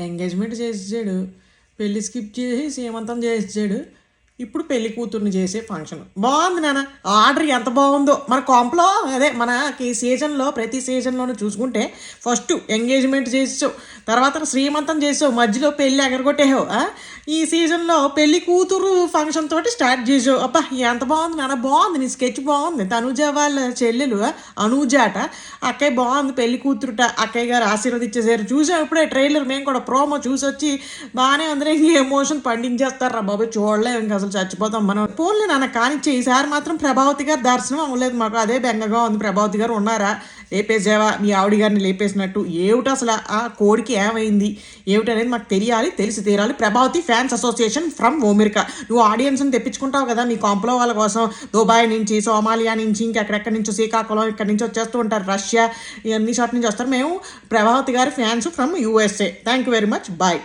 Engagement చేసేసాడు, పెళ్లి skip చేసి సీమంతం చేసేసాడు. ఇప్పుడు పెళ్లి కూతుర్ని చేసే ఫంక్షన్ బాగుంది నాన్న. ఆర్డర్ ఎంత బాగుందో మన కాంప్లో. అదే మనకి సీజన్లో ప్రతి సీజన్లోనూ చూసుకుంటే ఫస్ట్ ఎంగేజ్మెంట్ చేసావు, తర్వాత శ్రీమంతం చేసావు, మధ్యలో పెళ్ళి ఎగరగొట్టేసావు. ఈ సీజన్లో పెళ్లి కూతురు ఫంక్షన్ తోటి స్టార్ట్ చేసావు. అబ్బా ఎంత బాగుంది నాన్న, బాగుంది. నీ స్కెచ్ బాగుంది. తనుజ వాళ్ళ చెల్లెలు అనూజాట, అక్కయ్య బాగుంది. పెళ్లి కూతురుట అక్కయ్య గారు ఆశీర్వదించేసారు. చూసాం ఇప్పుడే ట్రైలర్, మేము కూడా ప్రోమో చూసి వచ్చి బాగానే అందరూ ఇంక ఎమోషన్ పండించేస్తారా బాబు, చూడలేము ఇంకా అసలు చచ్చిపోతాం మనం. పోన్లే నాన్న కానిచ్చే. ఈసారి మాత్రం ప్రభావతి గారు దర్శనం అవ్వలేదు మాకు, అదే బెంగగా ఉంది. ప్రభావతి గారు ఉన్నారా, లేపేసావా మీ ఆవిడ గారిని లేపేసినట్టు? ఏమిటి అసలు ఆ కోడికి ఏమైంది ఏమిటి అనేది మాకు తెలియాలి, తెలిసి తీరాలి. Prabhavati fans association from America. నువ్వు ఆడియన్స్ని తెప్పించుకుంటావు కదా మీ కాంప్లో వాళ్ళ కోసం, దుబాయ్ నుంచి, సోమాలియా నుంచి, ఇంకెక్కడెక్కడి నుంచో, శ్రీకాకుళం ఇక్కడి నుంచి వచ్చేస్తూ ఉంటారు, రష్యా ఇవన్నీ చోట్ల నుంచి వస్తారు. మేము ప్రభావతి గారి fans from USA. Thank you very much, bye.